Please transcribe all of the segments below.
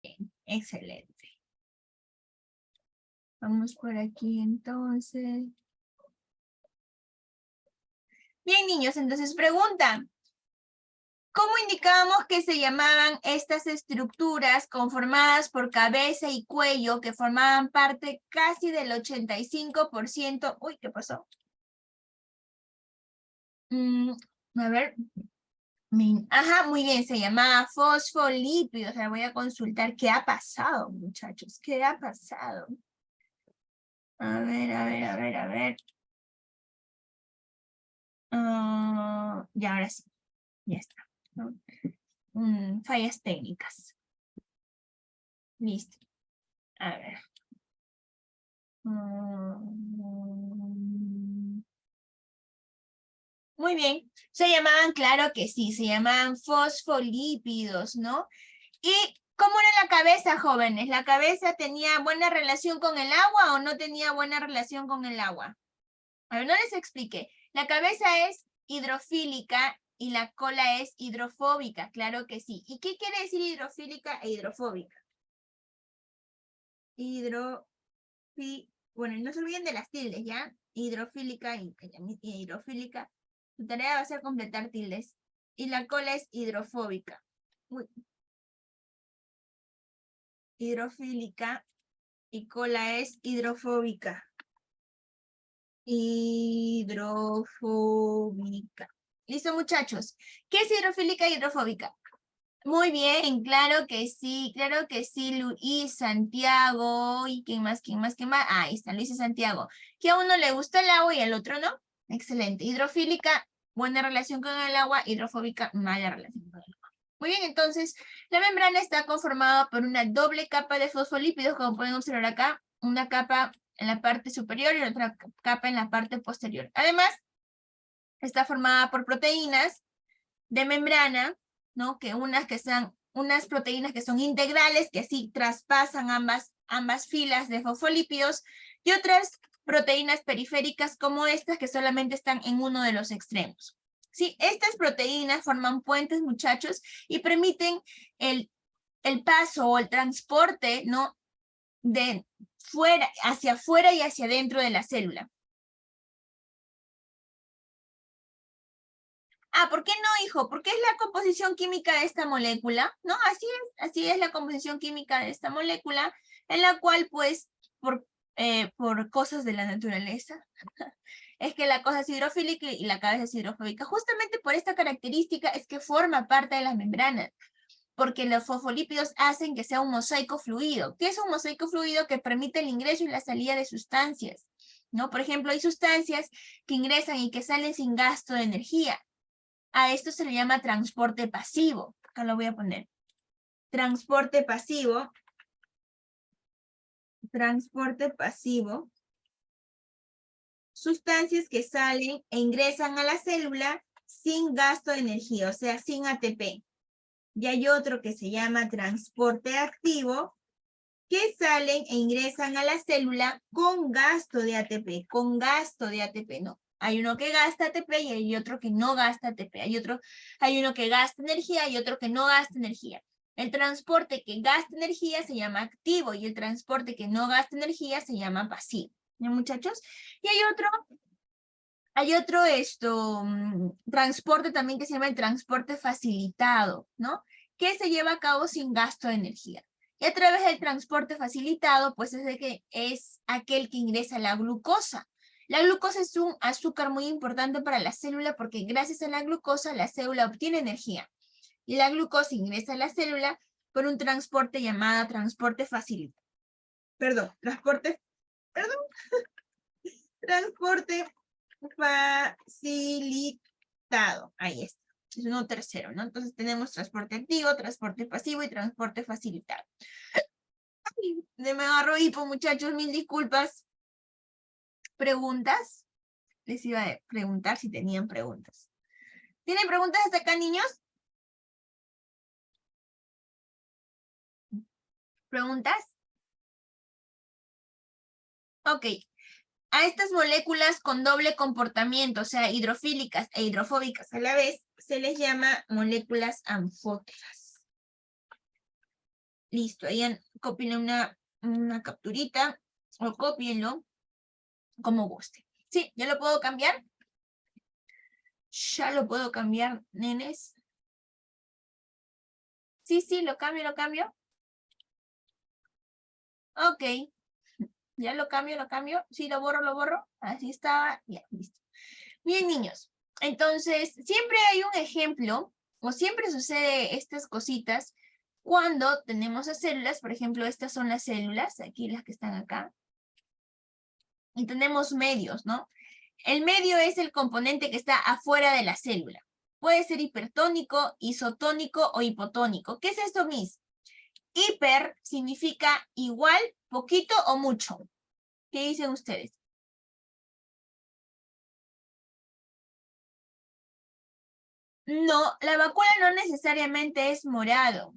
Bien, excelente. Vamos por aquí entonces. Bien, niños, entonces pregunta. ¿Cómo indicábamos que se llamaban estas estructuras conformadas por cabeza y cuello que formaban parte casi del 85%? Uy, ¿qué pasó? A ver. Ajá, muy bien, se llamaba fosfolípidos. Ahora voy a consultar qué ha pasado, muchachos. ¿Qué ha pasado? A ver, a ver, a ver, a ver. Ya, ahora sí. Ya está. Fallas técnicas. Listo. A ver. Muy bien. Se llamaban, claro que sí, se llamaban fosfolípidos, ¿no? ¿Y cómo era la cabeza, jóvenes? ¿La cabeza tenía buena relación con el agua o no tenía buena relación con el agua? A ver, no les expliqué. La cabeza es hidrofílica y la cola es hidrofóbica, claro que sí. ¿Y qué quiere decir hidrofílica e hidrofóbica? Bueno, no se olviden de las tildes, ¿ya? Hidrofílica y hidrofílica. Tu tarea va a ser completar tildes. Y la cola es hidrofóbica. Hidrofílica y cola es hidrofóbica. Hidrofóbica. ¿Listo, muchachos? ¿Qué es hidrofílica e hidrofóbica? Muy bien, claro que sí, Luis, Santiago, ¿y quién más, quién más, quién más? Ah, ahí está, Luis y Santiago. Que a uno le gusta el agua y al otro no. Excelente. Hidrofílica, buena relación con el agua, hidrofóbica, mala relación con el agua. Muy bien, entonces, la membrana está conformada por una doble capa de fosfolípidos, como pueden observar acá, una capa en la parte superior y otra capa en la parte posterior. Además, está formada por proteínas de membrana, ¿no? Unas proteínas que son integrales, que así traspasan ambas filas de fosfolípidos, y otras proteínas periféricas como estas que solamente están en uno de los extremos. ¿Sí? Estas proteínas forman puentes, muchachos, y permiten el paso o el transporte, ¿no? De hacia afuera y hacia adentro de la célula. ¿Por qué no, hijo? Porque es la composición química de esta molécula, ¿no? Así es la composición química de esta molécula, en la cual, pues, por cosas de la naturaleza, es que la cosa es hidrofílica y la cabeza es hidrofóbica. Justamente por esta característica es que forma parte de las membranas, porque los fosfolípidos hacen que sea un mosaico fluido. ¿Qué es un mosaico fluido? Que permite el ingreso y la salida de sustancias, ¿no? Por ejemplo, hay sustancias que ingresan y que salen sin gasto de energía. A esto se le llama transporte pasivo. Acá lo voy a poner. Transporte pasivo. Transporte pasivo. Sustancias que salen e ingresan a la célula sin gasto de energía, o sea, sin ATP. Y hay otro que se llama transporte activo, que salen e ingresan a la célula con gasto de ATP, no. Hay uno que gasta ATP y hay otro que no gasta ATP. Hay uno que gasta energía y otro que no gasta energía. El transporte que gasta energía se llama activo y el transporte que no gasta energía se llama pasivo. ¿Ya, muchachos? Y hay otro transporte también que se llama el transporte facilitado, ¿no? Que se lleva a cabo sin gasto de energía. Y a través del transporte facilitado, pues es aquel que ingresa la glucosa. La glucosa es un azúcar muy importante para la célula porque gracias a la glucosa la célula obtiene energía. Y la glucosa ingresa a la célula por un transporte llamado transporte facilitado. Transporte facilitado. Ahí está. Es uno tercero, ¿no? Entonces tenemos transporte activo, transporte pasivo y transporte facilitado. Ay, me agarró hipo, muchachos, mil disculpas. ¿Preguntas? Les iba a preguntar si tenían preguntas. ¿Tienen preguntas hasta acá, niños? ¿Preguntas? Ok. A estas moléculas con doble comportamiento, o sea, hidrofílicas e hidrofóbicas a la vez, se les llama moléculas anfóteras. Listo, ahí copien una capturita o cópienlo como guste. Sí, ¿ya lo puedo cambiar? Ya lo puedo cambiar, nenes. Sí, sí, lo cambio. Ok. Ya lo cambio. Sí, lo borro. Así estaba. Ya, listo. Bien, niños. Entonces, siempre hay un ejemplo, o siempre sucede estas cositas, cuando tenemos las células. Por ejemplo, estas son las células, aquí las que están acá. Y tenemos medios, ¿no? El medio es el componente que está afuera de la célula. Puede ser hipertónico, isotónico o hipotónico. ¿Qué es esto, Miss? Hiper significa igual, poquito o mucho. ¿Qué dicen ustedes? No, la vacuola no necesariamente es morado.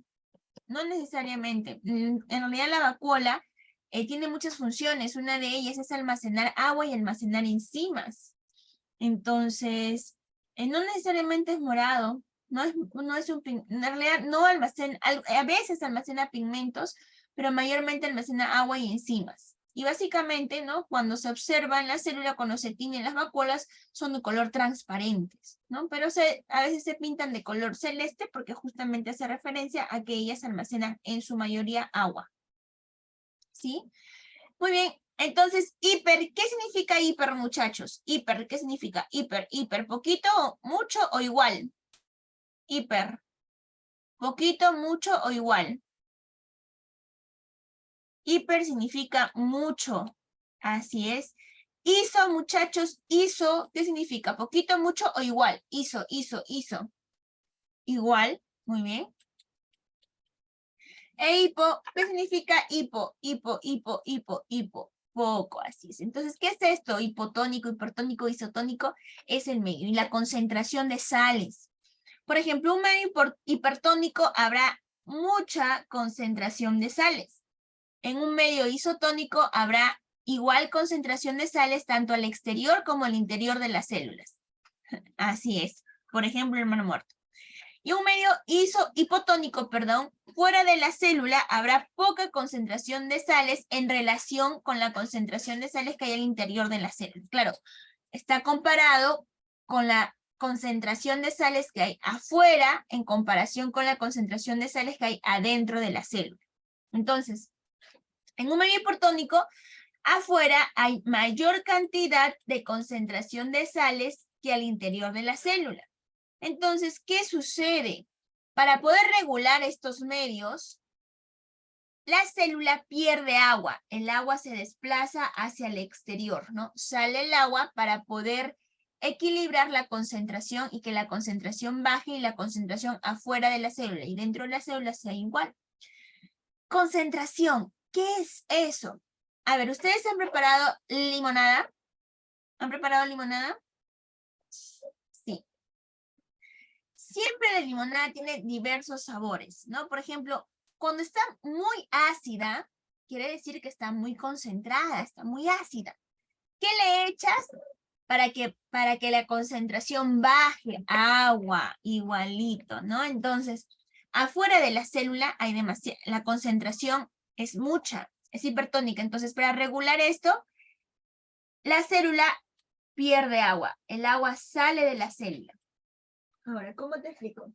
No necesariamente. En realidad la vacuola tiene muchas funciones. Una de ellas es almacenar agua y almacenar enzimas. Entonces, no necesariamente es morado. No es en realidad no almacena, a veces almacena pigmentos, pero mayormente almacena agua y enzimas. Y básicamente, ¿no? Cuando se observa en la célula, cuando se tiñen las vacuolas, son de color transparentes, ¿no? Pero a veces se pintan de color celeste porque justamente hace referencia a que ellas almacenan en su mayoría agua. ¿Sí? Muy bien, entonces, hiper, ¿qué significa hiper, muchachos? Hiper, ¿qué significa? Hiper, poquito, mucho o igual. Hiper, poquito, mucho o igual. Hiper significa mucho, así es. Iso, muchachos, iso, ¿qué significa? Poquito, mucho o igual. Iso. Igual, muy bien. E hipo, ¿qué significa hipo? Hipo. Poco, así es. Entonces, ¿qué es esto? Hipotónico, hipertónico, isotónico, es el medio. Y la concentración de sales. Por ejemplo, un medio hipertónico habrá mucha concentración de sales. En un medio isotónico habrá igual concentración de sales tanto al exterior como al interior de las células. Así es. Por ejemplo, hermano muerto. Y un medio hipotónico, fuera de la célula habrá poca concentración de sales en relación con la concentración de sales que hay al interior de la célula. Claro, está comparado con la concentración de sales que hay afuera en comparación con la concentración de sales que hay adentro de la célula. Entonces, en un medio hipotónico, afuera hay mayor cantidad de concentración de sales que al interior de la célula. Entonces, ¿qué sucede? Para poder regular estos medios, la célula pierde agua. El agua se desplaza hacia el exterior, ¿no? Sale el agua para poder equilibrar la concentración y que la concentración baje y la concentración afuera de la célula y dentro de la célula sea igual. Concentración, ¿qué es eso? A ver, ¿ustedes han preparado limonada? ¿Han preparado limonada? Sí. Siempre la limonada tiene diversos sabores, ¿no? Por ejemplo, cuando está muy ácida, quiere decir que está muy concentrada, está muy ácida. ¿Qué le echas para que la concentración baje? Agua, igualito, ¿no? Entonces, afuera de la célula hay la concentración es mucha, es hipertónica. Entonces, para regular esto, la célula pierde agua. El agua sale de la célula. Ahora, ¿cómo te explico?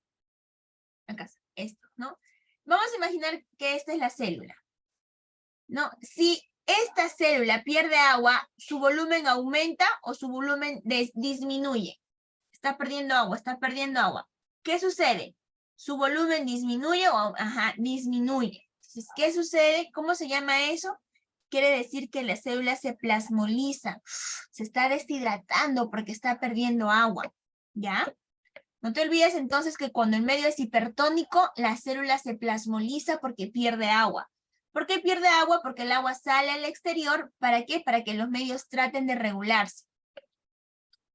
Acá, esto, ¿no? Vamos a imaginar que esta es la célula, ¿no? Si esta célula pierde agua, su volumen aumenta o su volumen disminuye. Está perdiendo agua. ¿Qué sucede? Su volumen disminuye o, disminuye. Entonces, ¿qué sucede? ¿Cómo se llama eso? Quiere decir que la célula se plasmoliza, se está deshidratando porque está perdiendo agua, ¿ya? No te olvides entonces que cuando el medio es hipertónico, la célula se plasmoliza porque pierde agua. ¿Por qué pierde agua? Porque el agua sale al exterior. ¿Para qué? Para que los medios traten de regularse.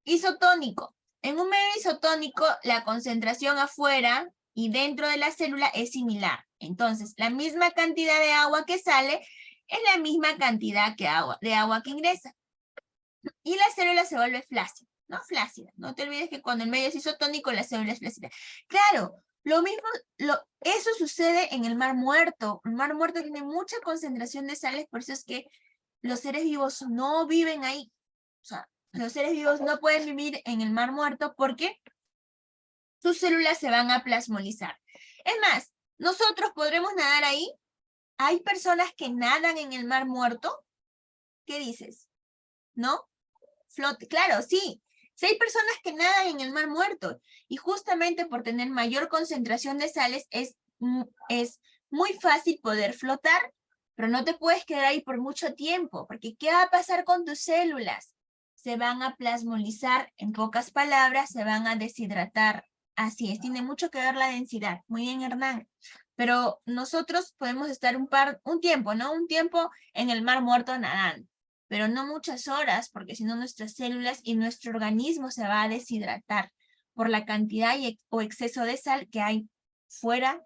Isotónico. En un medio isotónico, la concentración afuera y dentro de la célula es similar. Entonces, la misma cantidad de agua que sale es la misma cantidad de agua que ingresa. Y la célula se vuelve flácida. No flácida. No te olvides que cuando el medio es isotónico, la célula es flácida. Claro, Lo mismo, eso sucede en el Mar Muerto. El Mar Muerto tiene mucha concentración de sales, por eso es que los seres vivos no viven ahí. O sea, los seres vivos no pueden vivir en el Mar Muerto porque sus células se van a plasmolizar. Es más, nosotros podremos nadar ahí. ¿Hay personas que nadan en el Mar Muerto? ¿Qué dices? ¿No? Flote, claro, sí. Sí hay personas que nadan en el Mar Muerto y justamente por tener mayor concentración de sales es muy fácil poder flotar, pero no te puedes quedar ahí por mucho tiempo, porque ¿qué va a pasar con tus células? Se van a plasmolizar, en pocas palabras, se van a deshidratar. Así es, tiene mucho que ver la densidad. Muy bien, Hernán. Pero nosotros podemos estar un tiempo, ¿no? Un tiempo en el Mar Muerto nadando, pero no muchas horas, porque si no nuestras células y nuestro organismo se va a deshidratar por la cantidad o exceso de sal que hay fuera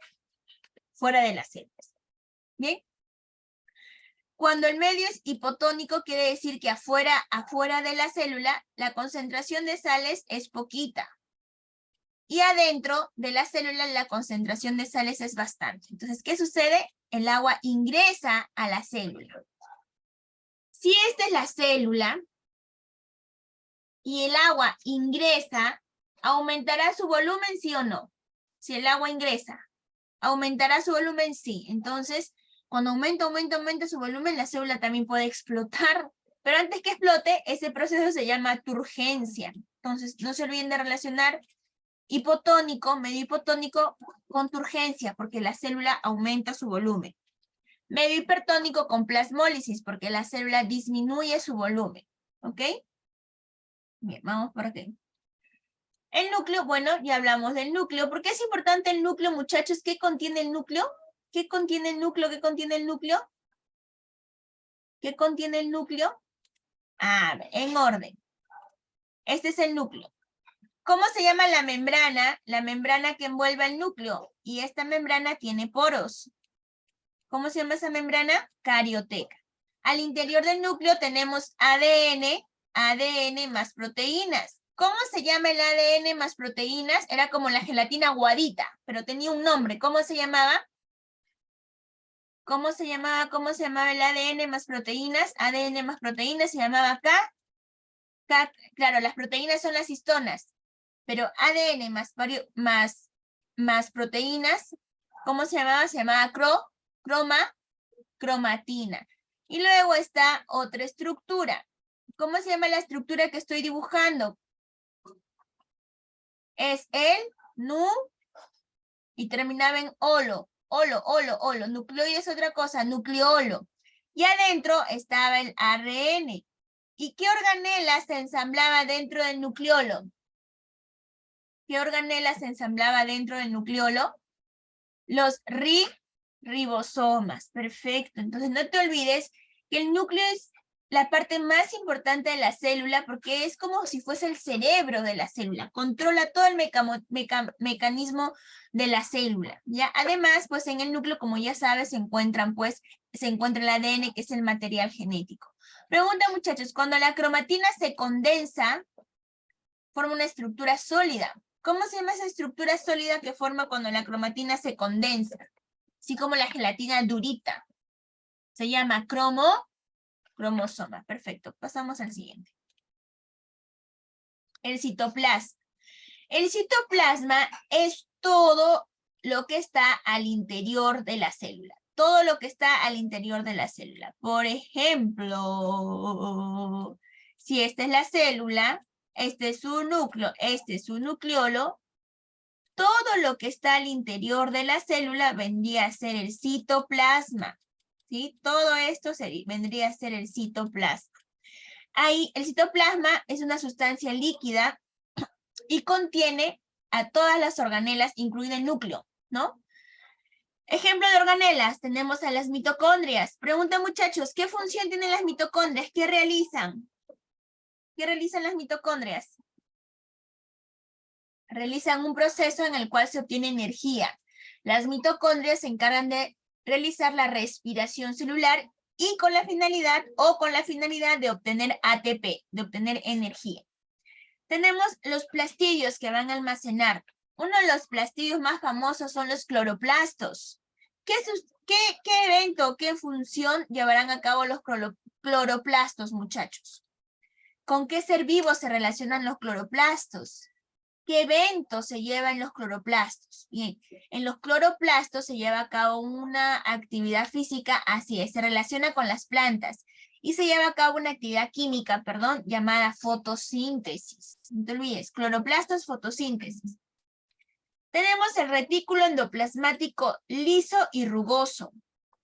de las células. ¿Bien? Cuando el medio es hipotónico, quiere decir que afuera de la célula, la concentración de sales es poquita. Y adentro de la célula, la concentración de sales es bastante. Entonces, ¿qué sucede? El agua ingresa a la célula. Si esta es la célula y el agua ingresa, ¿aumentará su volumen, sí o no? Si el agua ingresa, ¿aumentará su volumen? Sí. Entonces, cuando aumenta su volumen, la célula también puede explotar. Pero antes que explote, ese proceso se llama turgencia. Entonces, no se olviden de relacionar hipotónico, medio hipotónico, con turgencia, porque la célula aumenta su volumen. Medio hipertónico con plasmólisis, porque la célula disminuye su volumen. ¿Ok? Bien, vamos por aquí. El núcleo, bueno, ya hablamos del núcleo. ¿Por qué es importante el núcleo, muchachos? ¿Qué contiene el núcleo? ¿Qué contiene el núcleo? ¿Qué contiene el núcleo? ¿Qué contiene el núcleo? A ver, en orden. Este es el núcleo. ¿Cómo se llama la membrana? La membrana que envuelve el núcleo. Y esta membrana tiene poros. ¿Cómo se llama esa membrana? Carioteca. Al interior del núcleo tenemos ADN más proteínas. ¿Cómo se llama el ADN más proteínas? Era como la gelatina aguadita, pero tenía un nombre. ¿Cómo se llamaba? ¿Cómo se llamaba el ADN más proteínas? ADN más proteínas se llamaba claro, las proteínas son las histonas, pero ADN más proteínas, ¿cómo se llamaba? Se llamaba cromatina. Y luego está otra estructura. ¿Cómo se llama la estructura que estoy dibujando? Es el y terminaba en olo. Olo. Nucleoide es otra cosa, nucleolo. Y adentro estaba el ARN. ¿Y qué organela se ensamblaba dentro del nucleolo? ¿Qué organela se ensamblaba dentro del nucleolo? Los ribosomas. Perfecto. Entonces no te olvides que el núcleo es la parte más importante de la célula porque es como si fuese el cerebro de la célula. Controla todo el mecanismo de la célula. ¿Ya? Además, pues en el núcleo, como ya sabes, se encuentra el ADN, que es el material genético. Pregunta, muchachos, cuando la cromatina se condensa, forma una estructura sólida. ¿Cómo se llama esa estructura sólida que forma cuando la cromatina se condensa? Así como la gelatina durita. Se llama cromosoma. Perfecto. Pasamos al siguiente. El citoplasma. El citoplasma es todo lo que está al interior de la célula. Todo lo que está al interior de la célula. Por ejemplo, si esta es la célula, este es su núcleo, este es su nucleolo, todo lo que está al interior de la célula vendría a ser el citoplasma. ¿Sí? Todo esto vendría a ser el citoplasma. Ahí, el citoplasma es una sustancia líquida y contiene a todas las organelas, incluido el núcleo, ¿no? Ejemplo de organelas, tenemos a las mitocondrias. Pregunta, muchachos, ¿qué función tienen las mitocondrias? ¿Qué realizan? ¿Qué realizan las mitocondrias? Realizan un proceso en el cual se obtiene energía. Las mitocondrias se encargan de realizar la respiración celular y con la finalidad de obtener ATP, de obtener energía. Tenemos los plastidios que van a almacenar Uno de los plastidios más famosos son los cloroplastos. ¿Qué evento, qué función llevarán a cabo los cloroplastos, muchachos? ¿Con qué ser vivo se relacionan los cloroplastos? ¿Qué evento se lleva en los cloroplastos? Bien, en los cloroplastos se lleva a cabo una actividad física, así es, se relaciona con las plantas y se lleva a cabo una actividad química, perdón, llamada fotosíntesis. No te olvides, cloroplastos, fotosíntesis. Tenemos el retículo endoplasmático liso y rugoso.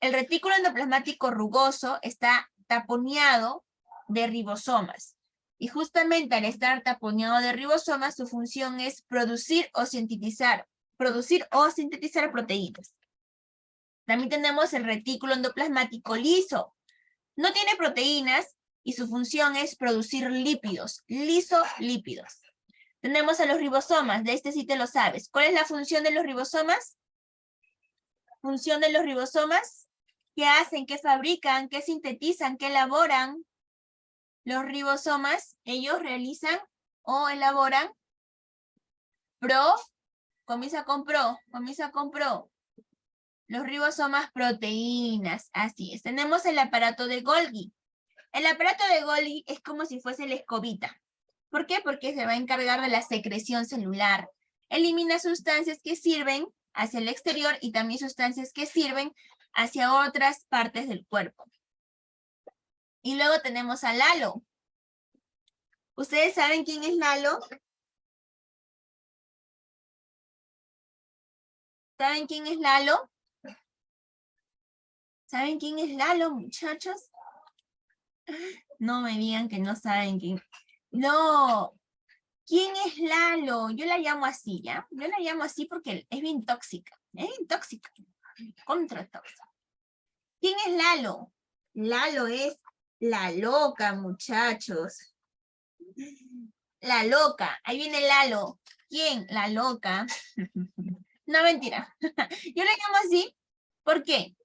El retículo endoplasmático rugoso está taponeado de ribosomas. Y justamente al estar taponeado de ribosomas, su función es producir o sintetizar proteínas. También tenemos el retículo endoplasmático liso. No tiene proteínas y su función es producir lípidos, lisolípidos. Tenemos a los ribosomas, de este sí te lo sabes. ¿Cuál es la función de los ribosomas? Función de los ribosomas, ¿qué hacen? ¿Qué fabrican? ¿Qué sintetizan? ¿Qué elaboran? Los ribosomas, ellos realizan o elaboran comienza con pro. Los ribosomas, proteínas, así es. Tenemos el aparato de Golgi. El aparato de Golgi es como si fuese la escobita. ¿Por qué? Porque se va a encargar de la secreción celular. Elimina sustancias que sirven hacia el exterior y también sustancias que sirven hacia otras partes del cuerpo. Y luego tenemos al halo. ¿Ustedes saben quién es Lalo? ¿Saben quién es Lalo? ¿Saben quién es Lalo, muchachos? No me digan que no saben quién. No. ¿Quién es Lalo? Yo la llamo así, ¿ya? Yo la llamo así porque es bien tóxica. Es bien tóxica. Contra tóxica. ¿Quién es Lalo? Lalo es la loca, muchachos. La loca. Ahí viene Lalo. ¿Quién? La loca. No, mentira. Yo la llamo así. ¿Por qué?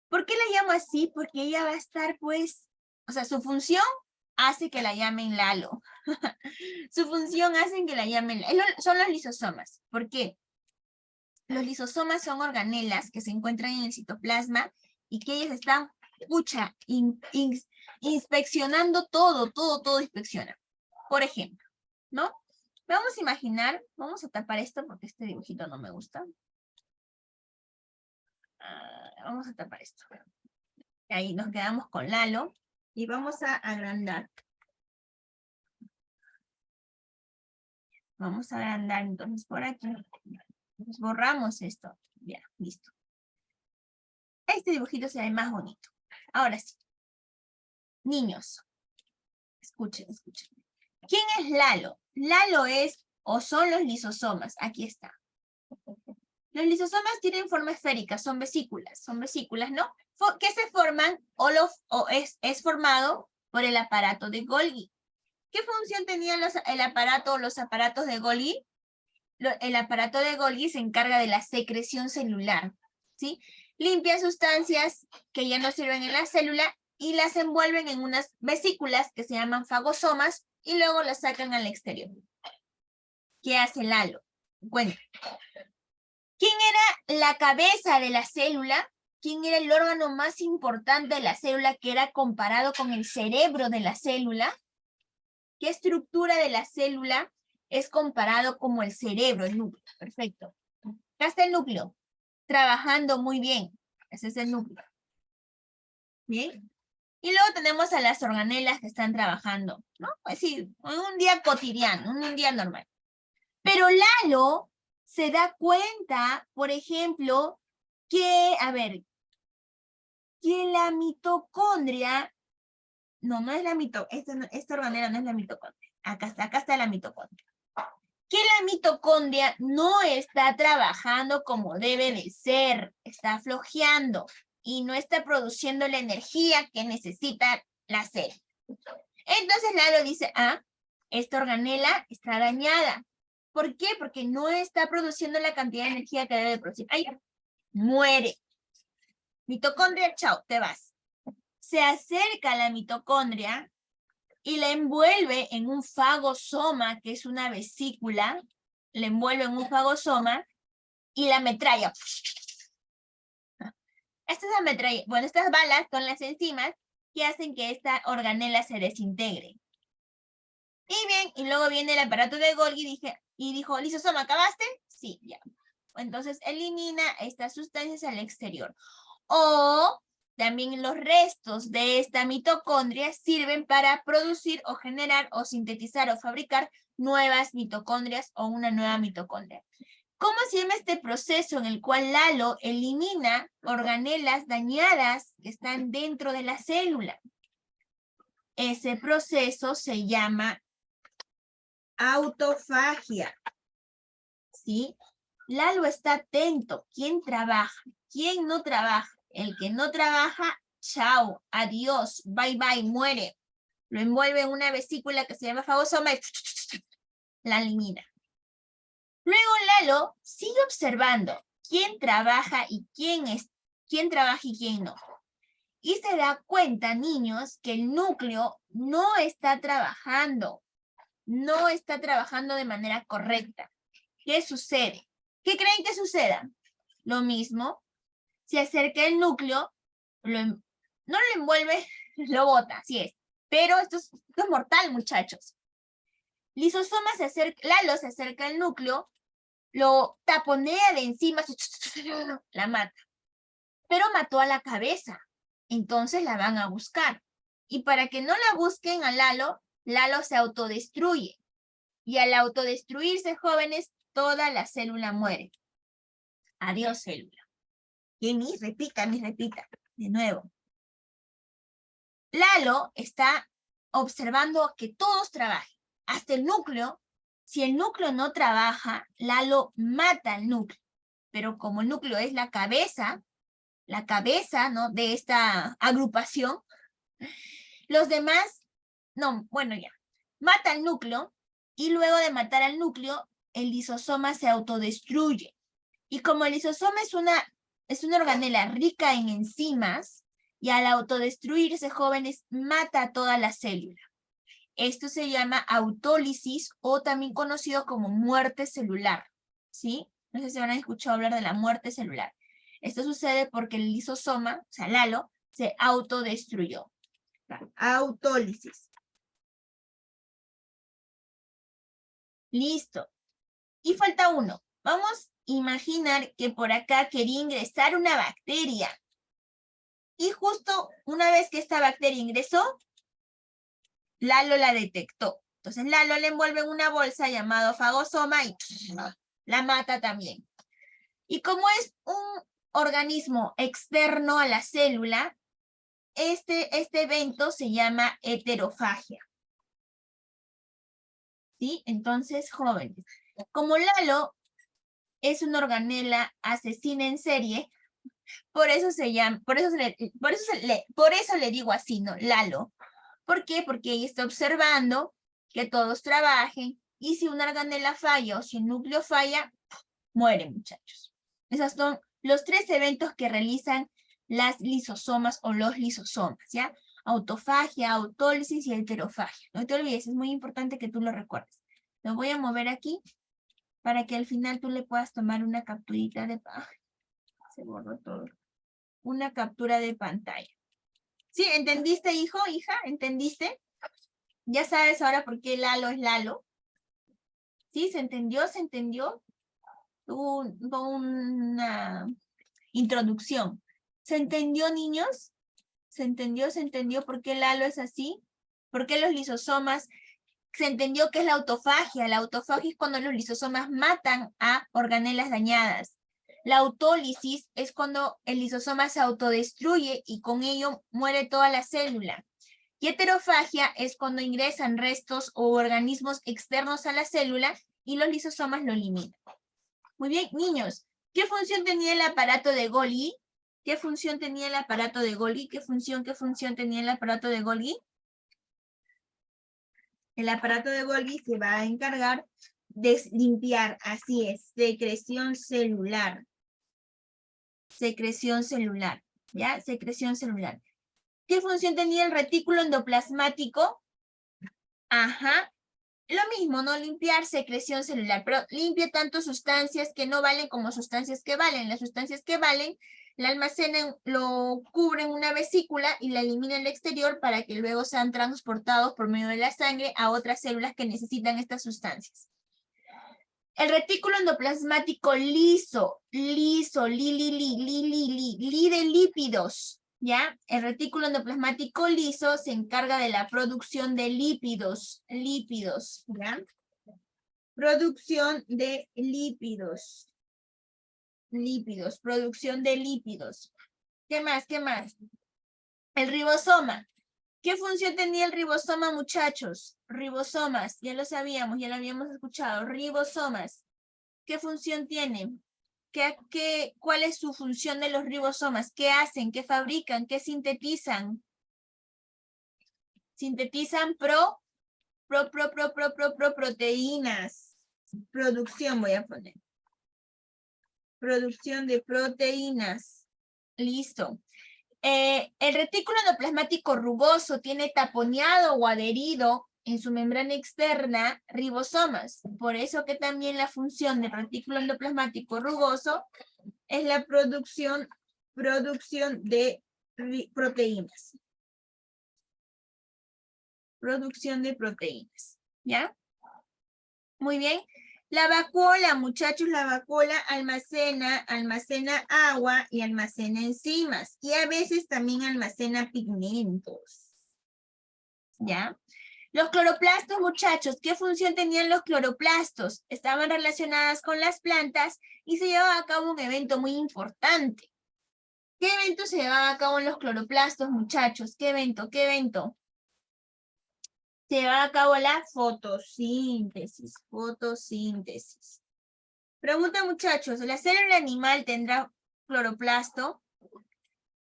¿Por qué la llamo así? Porque ella va a estar, pues, o sea, su función hace que la llamen Lalo. Su función hace que la llamen Lalo. Son los lisosomas. ¿Por qué? Los lisosomas son organelas que se encuentran en el citoplasma y que ellas están, inspeccionando todo inspecciona. Por ejemplo, ¿no? Vamos a imaginar, vamos a tapar esto porque este dibujito no me gusta. Vamos a tapar esto. Ahí nos quedamos con Lalo y vamos a agrandar. Vamos a agrandar entonces por aquí. Nos borramos esto. Ya, listo. Este dibujito se ve más bonito. Ahora sí. Niños, escuchen. ¿Quién es Lalo? Lalo es o son los lisosomas. Aquí está. Los lisosomas tienen forma esférica, son vesículas, ¿no? Que se forman es formado por el aparato de Golgi. ¿Qué función tenían los aparatos de Golgi? El aparato de Golgi se encarga de la secreción celular, ¿sí? Limpia sustancias que ya no sirven en la célula y las envuelven en unas vesículas que se llaman fagosomas y luego las sacan al exterior. ¿Qué hace el halo? Bueno, ¿quién era la cabeza de la célula? ¿Quién era el órgano más importante de la célula que era comparado con el cerebro de la célula? ¿Qué estructura de la célula es comparado como el cerebro, el núcleo? Perfecto. Acá está el núcleo, trabajando muy bien. Ese es el núcleo. Bien. Y luego tenemos a las organelas que están trabajando, ¿no? Pues sí, en un día cotidiano, en un día normal. Pero Lalo se da cuenta, por ejemplo, que la mitocondria, no es la mitocondria, esta organela no es la mitocondria. Acá está la mitocondria. Que la mitocondria no está trabajando como debe de ser, está flojeando y no está produciendo la energía que necesita la célula. Entonces Lalo dice, esta organela está dañada. ¿Por qué? Porque no está produciendo la cantidad de energía que debe producir. Ahí muere. Mitocondria, chao, te vas. Se acerca a la mitocondria y la envuelve en un fagosoma, que es una vesícula, le envuelve en un fagosoma y la ametralla. Estas balas son las enzimas que hacen que esta organela se desintegre. Y bien, y luego viene el aparato de Golgi y dijo, lisosoma, ¿acabaste? Sí, ya. Entonces elimina estas sustancias al exterior. O también los restos de esta mitocondria sirven para producir o generar o sintetizar o fabricar nuevas mitocondrias o una nueva mitocondria. ¿Cómo se llama este proceso en el cual Lalo elimina organelas dañadas que están dentro de la célula? Ese proceso se llama autofagia. ¿Sí? Lalo está atento. ¿Quién trabaja? ¿Quién no trabaja? El que no trabaja, chao, adiós, bye bye, muere. Lo envuelve en una vesícula que se llama fagosoma y la elimina. Luego Lalo sigue observando quién trabaja y quién trabaja y quién no. Y se da cuenta, niños, que el núcleo no está trabajando de manera correcta. ¿Qué sucede? ¿Qué creen que suceda? Lo mismo, se acerca el núcleo, no lo envuelve, lo bota, así es. Pero esto es mortal, muchachos. Lisosoma Lalo se acerca al núcleo, lo taponea de encima, la mata. Pero mató a la cabeza, entonces la van a buscar. Y para que no la busquen a Lalo, Lalo se autodestruye. Y al autodestruirse, jóvenes, toda la célula muere. Adiós, célula. Y repita. De nuevo. Lalo está observando que todos trabajen. Hasta el núcleo. Si el núcleo no trabaja, Lalo mata al núcleo. Pero como el núcleo es la cabeza, ¿no? De esta agrupación, los demás, no, bueno ya, mata al núcleo y luego de matar al núcleo, el lisosoma se autodestruye. Y como el lisosoma es una organela rica en enzimas, y al autodestruirse, jóvenes, mata a toda la célula. Esto se llama autólisis o también conocido como muerte celular, ¿sí? No sé si van a escuchado hablar de la muerte celular. Esto sucede porque el lisosoma, o sea, Lalo, se autodestruyó. Autólisis. Listo. Y falta uno. Vamos a imaginar que por acá quería ingresar una bacteria. Y justo una vez que esta bacteria ingresó, Lalo la detectó. Entonces Lalo le envuelve en una bolsa llamado fagosoma y la mata también. Y como es un organismo externo a la célula, este evento se llama heterofagia. ¿Sí? Entonces, jóvenes, como Lalo es una organela asesina en serie, por eso le digo así, ¿no? Lalo. ¿Por qué? Porque ella está observando que todos trabajen y si una organela falla o si el núcleo falla, mueren, muchachos. Esos son los 3 eventos que realizan las lisosomas o los lisosomas, ¿ya? Autofagia, autólisis y heterofagia. No te olvides, es muy importante que tú lo recuerdes. Lo voy a mover aquí para que al final tú le puedas tomar una capturita de pantalla. Se borró todo. Una captura de pantalla. ¿Sí? ¿Entendiste, hijo, hija? ¿Entendiste? Ya sabes ahora por qué Lalo es Lalo. ¿Sí? ¿Se entendió? ¿Se entendió? Una introducción. ¿Se entendió, niños? ¿Se entendió por qué Lalo es así? ¿Por qué los lisosomas? Se entendió que es la autofagia. La autofagia es cuando los lisosomas matan a organelas dañadas. La autólisis es cuando el lisosoma se autodestruye y con ello muere toda la célula. Y heterofagia es cuando ingresan restos o organismos externos a la célula y los lisosomas lo eliminan. Muy bien, niños, ¿qué función tenía el aparato de Golgi? ¿Qué función tenía el aparato de Golgi? ¿Qué función tenía el aparato de Golgi? El aparato de Golgi se va a encargar de limpiar, así es, secreción celular. Secreción celular, ¿ya? Secreción celular. ¿Qué función tenía el retículo endoplasmático? Ajá, Lo mismo, ¿no? Limpiar secreción celular, pero limpia tanto sustancias que no valen como sustancias que valen. Las sustancias que valen la almacenan, lo cubren una vesícula y la eliminan al exterior para que luego sean transportados por medio de la sangre a otras células que necesitan estas sustancias. El retículo endoplasmático liso, li de lípidos, ¿ya? El retículo endoplasmático liso se encarga de la producción de lípidos, ¿ya? Producción de lípidos, producción de lípidos. ¿Qué más? El ribosoma. ¿Qué función tenía el ribosoma, muchachos? Ribosomas, ya lo sabíamos, ya lo habíamos escuchado. Ribosomas. ¿Qué función tienen? ¿Cuál es su función de los ribosomas? ¿Qué hacen? ¿Qué fabrican? ¿Qué sintetizan? Sintetizan proteínas. Producción voy a poner. Producción de proteínas. Listo. El retículo endoplasmático rugoso tiene taponeado o adherido en su membrana externa ribosomas. Por eso que también la función del retículo endoplasmático rugoso es la producción de proteínas. Producción de proteínas, ¿ya? Muy bien. La vacuola, muchachos, la vacuola almacena agua y almacena enzimas. Y a veces también almacena pigmentos. ¿Ya? Los cloroplastos, muchachos, ¿qué función tenían los cloroplastos? Estaban relacionadas con las plantas y se llevaba a cabo un evento muy importante. ¿Qué evento se llevaba a cabo en los cloroplastos, muchachos? ¿Qué evento? Se llevaba a cabo la fotosíntesis. Pregunta, muchachos, ¿la célula animal tendrá cloroplasto?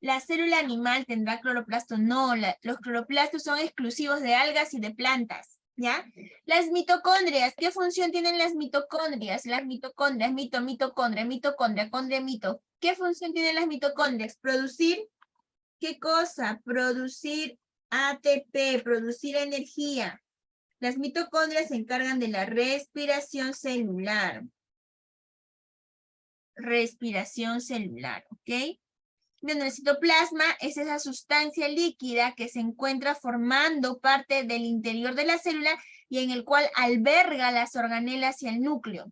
¿La célula animal tendrá cloroplasto? No, los cloroplastos son exclusivos de algas y de plantas, ¿ya? Las mitocondrias, ¿qué función tienen las mitocondrias? Las mitocondrias, mitocondria. ¿Qué función tienen las mitocondrias? ¿Producir qué cosa? Producir ATP, producir energía. Las mitocondrias se encargan de la respiración celular. ¿Ok? Bueno, el citoplasma es esa sustancia líquida que se encuentra formando parte del interior de la célula y en el cual alberga las organelas y el núcleo.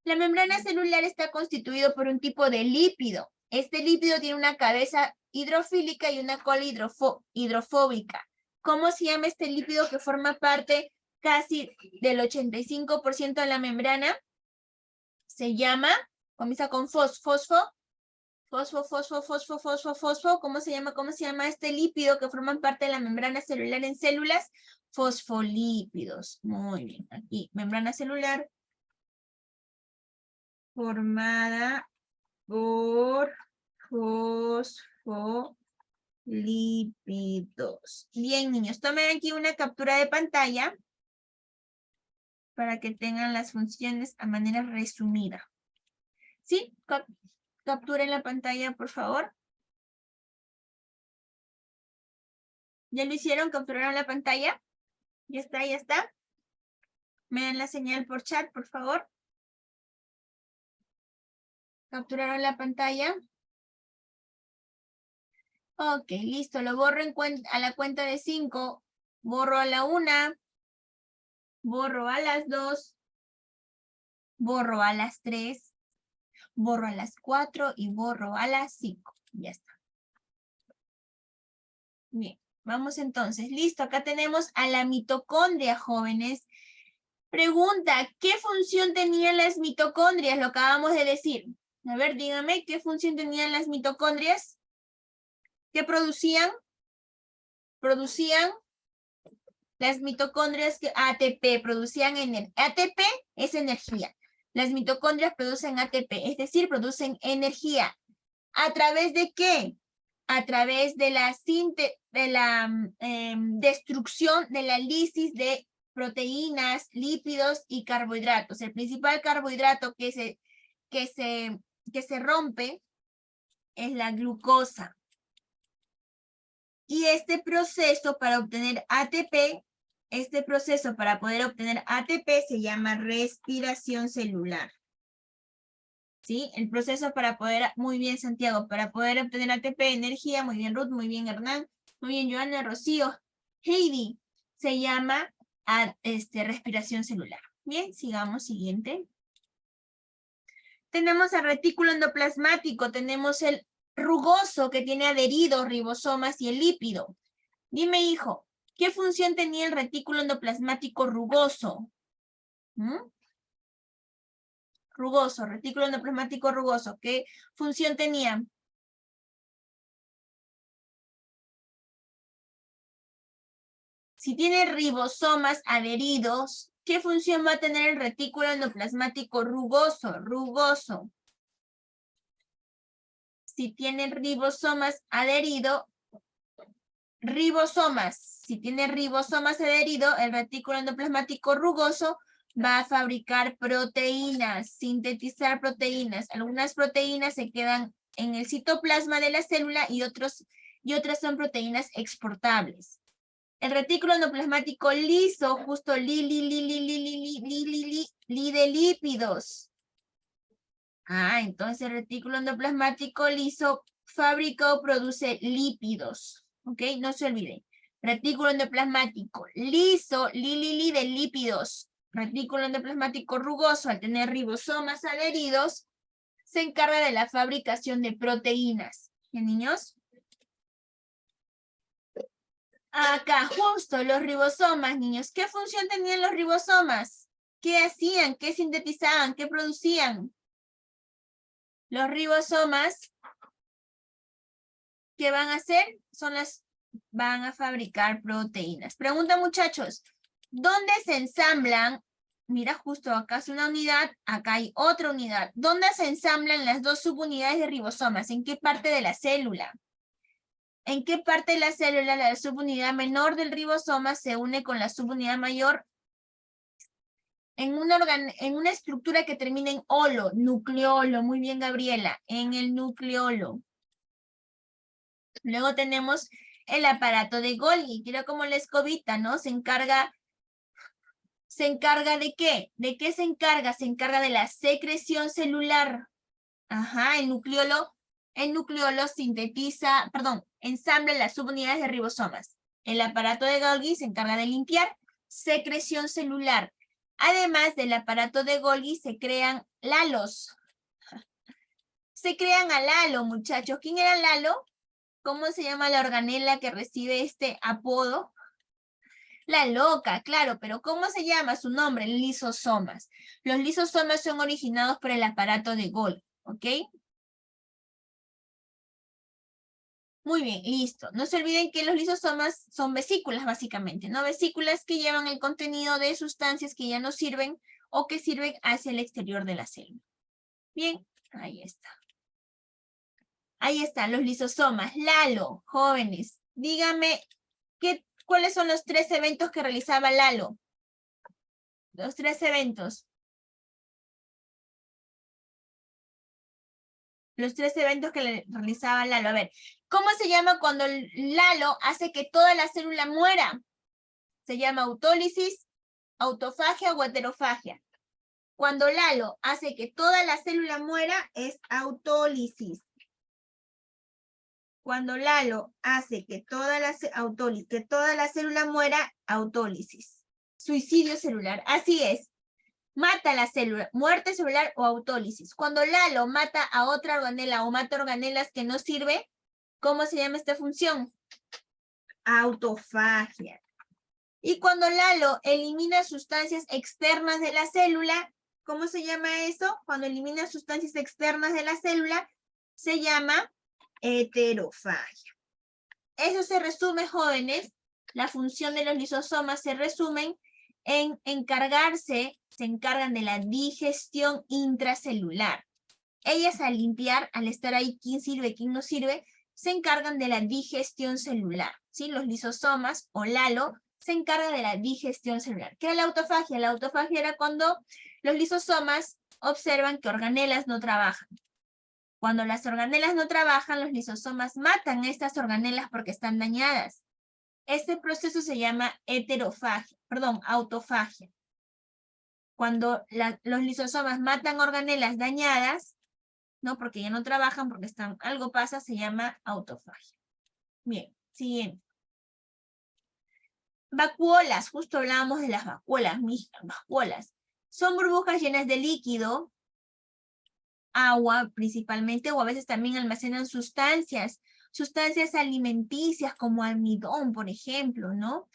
La membrana celular está constituido por un tipo de lípido. Este lípido tiene una cabeza hidrofílica y una cola hidrofóbica. ¿Cómo se llama este lípido que forma parte casi del 85% de la membrana? Se llama, comienza con fosfo. ¿Cómo se llama este lípido que forman parte de la membrana celular en células? Fosfolípidos. Muy bien, aquí, membrana celular formada por fosfolípidos. Bien, niños, tomen aquí una captura de pantalla para que tengan las funciones a manera resumida. ¿Sí? Capturen la pantalla, por favor. ¿Ya lo hicieron? ¿Capturaron la pantalla? ¿Ya está? Me dan la señal por chat, por favor. ¿Capturaron la pantalla? Ok, listo. Lo borro a la cuenta de 5. Borro a la 1. Borro a las 2. Borro a las 3. Borro a las 4 y borro a las 5. Ya está. Bien, vamos entonces. Listo, acá tenemos a la mitocondria, jóvenes. Pregunta, ¿qué función tenían las mitocondrias? Lo acabamos de decir. A ver, dígame, ¿qué función tenían las mitocondrias? ¿Qué producían? Producían las mitocondrias ATP, producían energía. ATP es energía. Las mitocondrias producen ATP, es decir, producen energía. ¿A través de qué? A través de la destrucción de la lisis de proteínas, lípidos y carbohidratos. El principal carbohidrato que se rompe es la glucosa. Y este proceso para obtener ATP Este proceso para poder obtener ATP se llama respiración celular. ¿Sí? El proceso para poder, muy bien Santiago, para poder obtener ATP, energía, muy bien Ruth, muy bien Hernán, muy bien Joana, Rocío, Heidi, se llama respiración celular. Bien, sigamos, siguiente. Tenemos el retículo endoplasmático, tenemos el rugoso que tiene adheridos, ribosomas y el lípido. Dime, hijo, ¿qué función tenía el retículo endoplasmático rugoso? Rugoso, retículo endoplasmático rugoso, ¿qué función tenía? Si tiene ribosomas adheridos, ¿qué función va a tener el retículo endoplasmático rugoso? Rugoso. Si tiene ribosomas adherido, si tiene ribosomas adherido, el retículo endoplasmático rugoso va a fabricar proteínas, sintetizar proteínas. Algunas proteínas se quedan en el citoplasma de la célula y otras son proteínas exportables. El retículo endoplasmático liso, justo de lípidos. Entonces el retículo endoplasmático liso fabrica o produce lípidos. ¿Ok? No se olviden. Retículo endoplasmático liso, de lípidos. Retículo endoplasmático rugoso, al tener ribosomas adheridos, se encarga de la fabricación de proteínas. ¿Bien, niños? Acá, justo, los ribosomas, niños. ¿Qué función tenían los ribosomas? ¿Qué hacían? ¿Qué sintetizaban? ¿Qué producían? Los ribosomas, ¿qué van a hacer? Van a fabricar proteínas. Pregunta, muchachos, ¿dónde se ensamblan? Mira, justo acá es una unidad, acá hay otra unidad. ¿Dónde se ensamblan las dos subunidades de ribosomas? ¿En qué parte de la célula? ¿En qué parte de la célula la subunidad menor del ribosoma se une con la subunidad mayor? En una estructura que termina en olo, nucleolo. Muy bien, Gabriela, en el nucleolo. Luego tenemos el aparato de Golgi, que era como la escobita, ¿no? ¿Se encarga de qué? ¿De qué se encarga? Se encarga de la secreción celular. El nucleolo ensambla las subunidades de ribosomas. El aparato de Golgi se encarga de limpiar secreción celular. Además del aparato de Golgi se crean lalos. Se crean al halo, muchachos. ¿Quién era Lalo? ¿Cómo se llama la organela que recibe este apodo? La loca, claro, pero ¿cómo se llama su nombre? Lisosomas. Los lisosomas son originados por el aparato de Golgi, ¿ok? Muy bien, listo. No se olviden que los lisosomas son vesículas, básicamente, ¿no? Vesículas que llevan el contenido de sustancias que ya no sirven o que sirven hacia el exterior de la célula. Bien, ahí está. Ahí están los lisosomas. Lalo, jóvenes, dígame, ¿cuáles son los 3 eventos que realizaba Lalo? Los 3 eventos. Los 3 eventos que realizaba Lalo. A ver, ¿cómo se llama cuando Lalo hace que toda la célula muera? Se llama autólisis, autofagia o heterofagia. Cuando Lalo hace que toda la célula muera es autólisis. Cuando Lalo hace que toda la célula muera, autólisis. Suicidio celular, así es. Mata la célula, muerte celular o autólisis. Cuando Lalo mata a otra organela o mata organelas que no sirve, ¿cómo se llama esta función? Autofagia. Y cuando Lalo elimina sustancias externas de la célula, ¿cómo se llama eso? Cuando elimina sustancias externas de la célula, se llama heterofagia. Eso se resume, jóvenes, la función de los lisosomas se resumen en se encargan de la digestión intracelular. Ellas al limpiar, al estar ahí, quién sirve, quién no sirve, se encargan de la digestión celular, ¿sí? Los lisosomas o Lalo se encarga de la digestión celular. ¿Qué era la autofagia? La autofagia era cuando los lisosomas observan que organelas no trabajan. Cuando las organelas no trabajan, los lisosomas matan estas organelas porque están dañadas. Este proceso se llama autofagia. Cuando los lisosomas matan organelas dañadas, ¿no? Porque ya no trabajan, porque algo pasa, se llama autofagia. Bien, siguiente. Vacuolas, justo hablábamos de las vacuolas, vacuolas. Son burbujas llenas de líquido, agua principalmente, o a veces también almacenan sustancias alimenticias como almidón, por ejemplo, ¿no?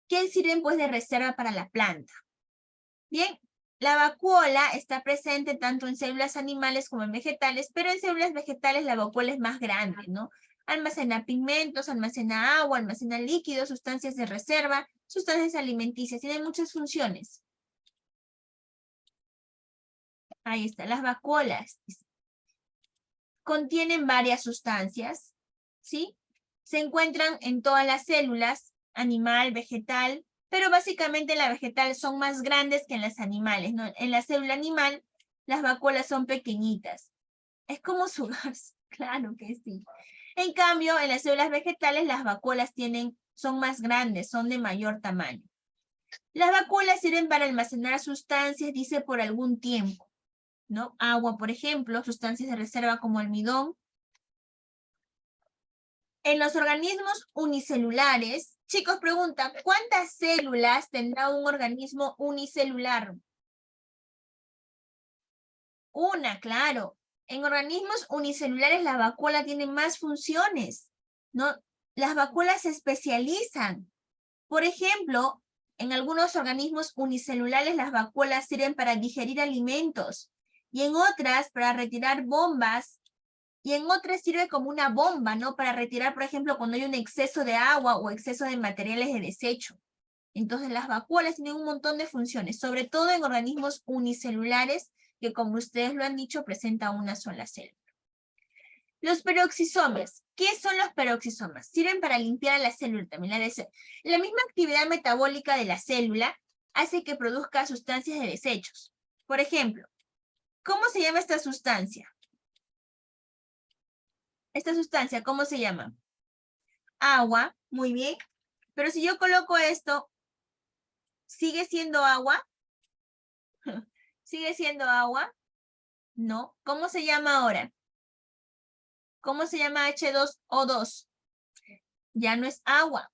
Que sirven pues de reserva para la planta. Bien, la vacuola está presente tanto en células animales como en vegetales, pero en células vegetales la vacuola es más grande, ¿no? Almacena pigmentos, almacena agua, almacena líquidos, sustancias de reserva, sustancias alimenticias, tiene muchas funciones. Ahí está, las vacuolas. Contienen varias sustancias, ¿sí? Se encuentran en todas las células, animal, vegetal, pero básicamente en la vegetal son más grandes que en las animales, ¿no? En la célula animal, las vacuolas son pequeñitas. Es como su gas, claro que sí. En cambio, en las células vegetales, las vacuolas son más grandes, son de mayor tamaño. Las vacuolas sirven para almacenar sustancias, dice, por algún tiempo, ¿no? Agua, por ejemplo, sustancias de reserva como almidón. En los organismos unicelulares, chicos preguntan, ¿cuántas células tendrá un organismo unicelular? Una, claro. En organismos unicelulares la vacuola tiene más funciones, ¿no? Las vacuolas se especializan. Por ejemplo, en algunos organismos unicelulares las vacuolas sirven para digerir alimentos y en otras para retirar bombas. Y en otras sirve como una bomba, ¿no? Para retirar, por ejemplo, cuando hay un exceso de agua o exceso de materiales de desecho. Entonces, las vacuolas tienen un montón de funciones, sobre todo en organismos unicelulares, que como ustedes lo han dicho, presentan una sola célula. Los peroxisomas. ¿Qué son los peroxisomas? Sirven para limpiar a la célula también. La misma actividad metabólica de la célula hace que produzca sustancias de desechos. Por ejemplo, ¿cómo se llama esta sustancia? Esta sustancia, ¿cómo se llama? Agua, muy bien. Pero si yo coloco esto, ¿sigue siendo agua? ¿Sigue siendo agua? No. ¿Cómo se llama ahora? ¿Cómo se llama H2O2? Ya no es agua.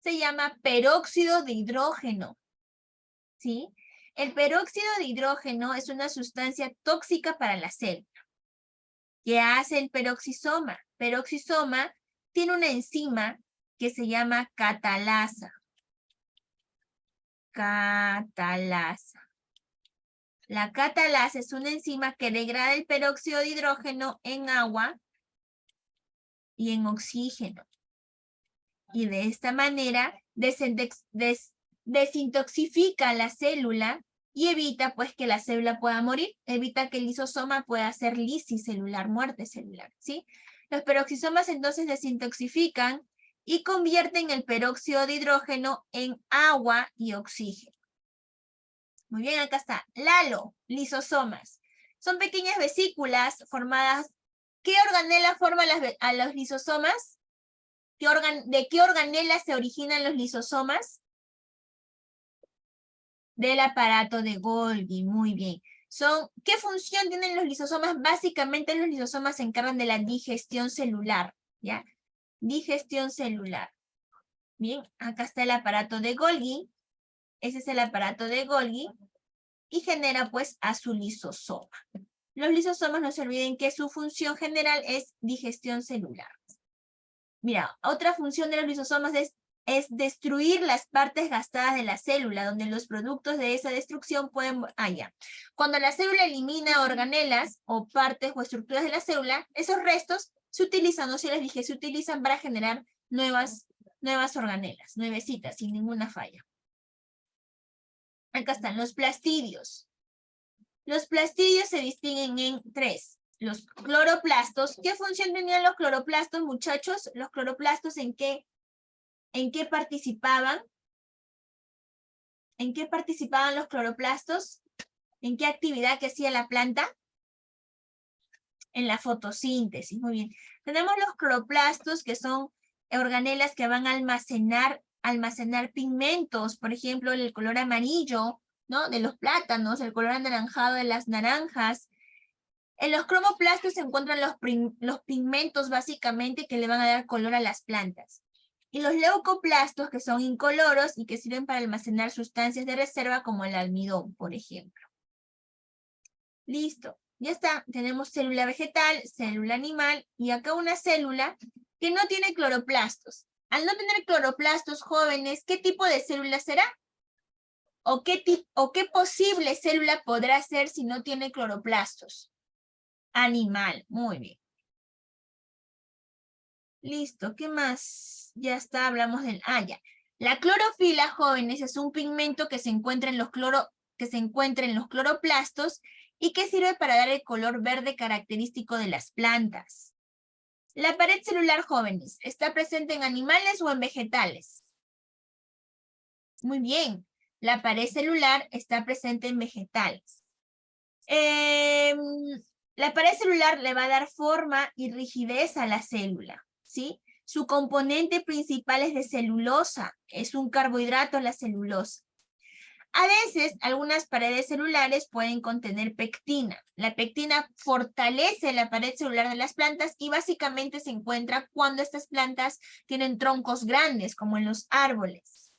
Se llama peróxido de hidrógeno. ¿Sí? El peróxido de hidrógeno es una sustancia tóxica para la célula. ¿Qué hace el peroxisoma? Peroxisoma tiene una enzima que se llama catalasa. Catalasa. La catalasa es una enzima que degrada el peróxido de hidrógeno en agua y en oxígeno. Y de esta manera desintoxifica la célula y evita pues que la célula pueda morir, evita que el lisosoma pueda hacer lisis celular, muerte celular, ¿sí? Los peroxisomas entonces desintoxifican y convierten el peróxido de hidrógeno en agua y oxígeno. Muy bien, acá está. Lalo, lisosomas. Son pequeñas vesículas formadas. ¿Qué organela forma a los lisosomas? ¿De qué organela se originan los lisosomas? Del aparato de Golgi, muy bien. ¿Qué función tienen los lisosomas? Básicamente los lisosomas se encargan de la digestión celular, ¿ya? Digestión celular. Bien, acá está el aparato de Golgi. Ese es el aparato de Golgi. Y genera pues a su lisosoma. Los lisosomas, no se olviden que su función general es digestión celular. Mira, otra función de los lisosomas es destruir las partes gastadas de la célula, donde los productos de esa destrucción pueden... Cuando la célula elimina organelas o partes o estructuras de la célula, esos restos se utilizan, no se les dije, se utilizan para generar nuevas organelas, nuevecitas, sin ninguna falla. Acá están los plastidios. Los plastidios se distinguen en tres. Los cloroplastos. ¿Qué función tenían los cloroplastos, muchachos? ¿Los cloroplastos en qué participaban? ¿En qué participaban los cloroplastos? ¿En qué actividad que hacía la planta? En la fotosíntesis, muy bien. Tenemos los cloroplastos que son organelas que van a almacenar pigmentos, por ejemplo, el color amarillo, ¿no? De los plátanos, el color anaranjado de las naranjas. En los cromoplastos se encuentran los pigmentos básicamente que le van a dar color a las plantas. Y los leucoplastos, que son incoloros y que sirven para almacenar sustancias de reserva como el almidón, por ejemplo. Listo, ya está. Tenemos célula vegetal, célula animal y acá una célula que no tiene cloroplastos. Al no tener cloroplastos, jóvenes, ¿qué tipo de célula será? ¿O qué posible célula podrá ser si no tiene cloroplastos? Animal, muy bien. Listo, ¿qué más? Ya está, hablamos del... ya. La clorofila, jóvenes, es un pigmento que se encuentra en los cloroplastos y que sirve para dar el color verde característico de las plantas. La pared celular, jóvenes, ¿está presente en animales o en vegetales? Muy bien, la pared celular está presente en vegetales. La pared celular le va a dar forma y rigidez a la célula, ¿sí? Su componente principal es de celulosa, es un carbohidrato la celulosa. A veces, algunas paredes celulares pueden contener pectina. La pectina fortalece la pared celular de las plantas y básicamente se encuentra cuando estas plantas tienen troncos grandes, como en los árboles.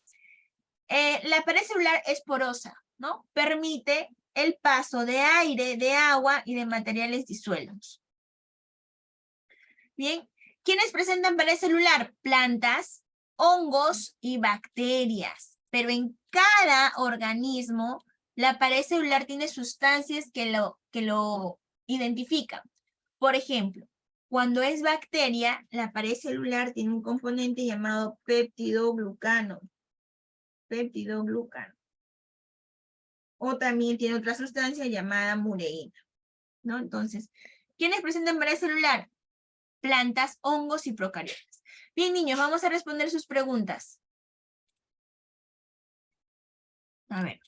La pared celular es porosa, ¿no? Permite el paso de aire, de agua y de materiales disueltos. Bien, ¿quiénes presentan pared celular? Plantas, hongos y bacterias. Pero en cada organismo, la pared celular tiene sustancias que lo identifican. Por ejemplo, cuando es bacteria, la pared celular tiene un componente llamado peptidoglucano. Peptidoglucano. O también tiene otra sustancia llamada mureína, ¿no? Entonces, ¿quiénes presentan pared celular? Plantas, hongos y procariotas. Bien, niños, vamos a responder sus preguntas. A ver.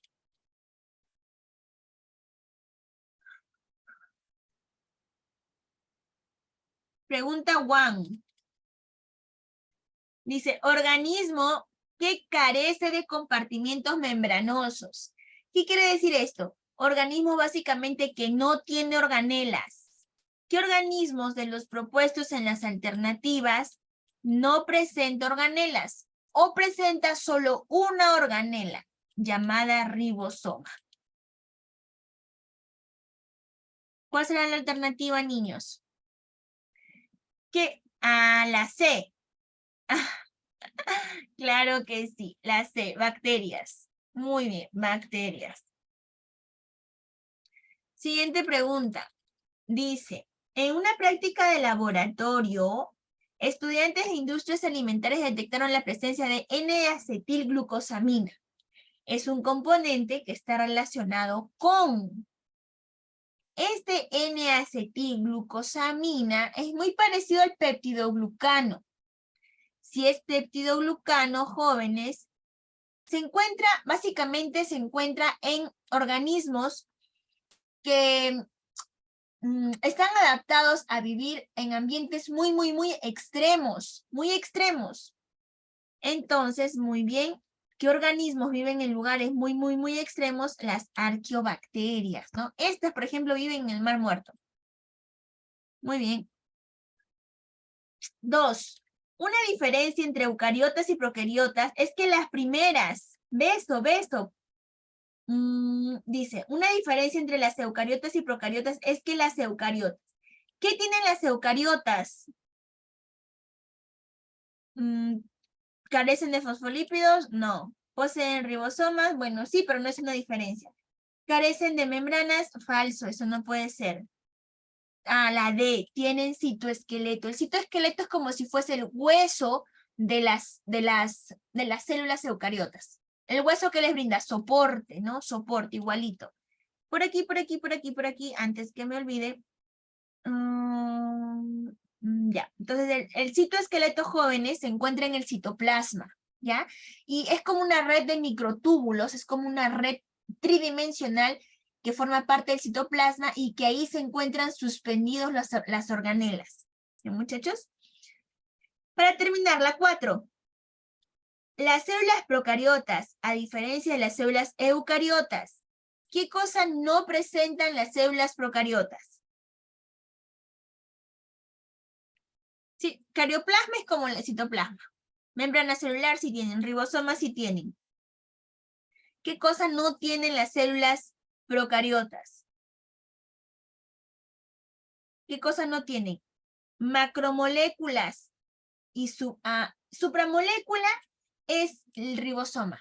Pregunta 1. Dice, organismo que carece de compartimientos membranosos. ¿Qué quiere decir esto? Organismo básicamente que no tiene organelas. ¿Qué organismos de los propuestos en las alternativas no presenta organelas? O presenta solo una organela, llamada ribosoma. ¿Cuál será la alternativa, niños? ¿Qué? La C. Claro que sí, la C, bacterias. Muy bien, bacterias. Siguiente pregunta. Dice, en una práctica de laboratorio, estudiantes de industrias alimentarias detectaron la presencia de N-acetilglucosamina. Es un componente que está relacionado con... Este N-acetilglucosamina es muy parecido al peptidoglucano. Si es peptidoglucano, jóvenes, básicamente se encuentra en organismos que están adaptados a vivir en ambientes muy, muy, muy extremos, muy extremos. Entonces, muy bien, ¿qué organismos viven en lugares muy, muy, muy extremos? Las arqueobacterias, ¿no? Estas, por ejemplo, viven en el Mar Muerto. Muy bien. 2. Una diferencia entre eucariotas y procariotas es que las primeras, ve esto, dice, una diferencia entre las eucariotas y procariotas es que las eucariotas. ¿Qué tienen las eucariotas? ¿Carecen de fosfolípidos? No. ¿Poseen ribosomas? Bueno, sí, pero no es una diferencia. ¿Carecen de membranas? Falso, eso no puede ser. La D, tienen citoesqueleto. El citoesqueleto es como si fuese el hueso de las células eucariotas. El hueso que les brinda soporte, ¿no? Soporte, igualito. Por aquí, antes que me olvide. Ya, entonces el citoesqueleto, jóvenes, se encuentra en el citoplasma, ¿ya? Y es como una red de microtúbulos, es como una red tridimensional que forma parte del citoplasma y que ahí se encuentran suspendidos las organelas. ¿Sí, muchachos? Para terminar, la 4. Las células procariotas, a diferencia de las células eucariotas, ¿qué cosa no presentan las células procariotas? Sí, carioplasma es como el citoplasma. Membrana celular sí tienen, ribosomas sí tienen. ¿Qué cosa no tienen las células procariotas? ¿Qué cosa no tienen? Macromoléculas y supramolécula es el ribosoma.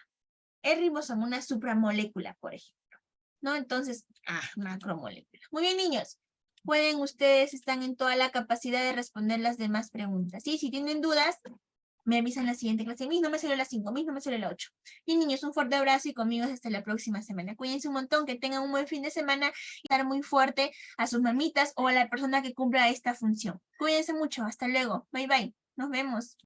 El ribosoma, una supramolécula, por ejemplo. ¿No? Entonces, macromolécula. Muy bien, niños. Pueden ustedes, están en toda la capacidad de responder las demás preguntas. Sí, si tienen dudas, me avisan en la siguiente clase. Mis no me salió la 5, mis no me salió la 8. Y niños, un fuerte abrazo y conmigo hasta la próxima semana. Cuídense un montón, que tengan un buen fin de semana y dar muy fuerte a sus mamitas o a la persona que cumpla esta función. Cuídense mucho, hasta luego. Bye bye. Nos vemos.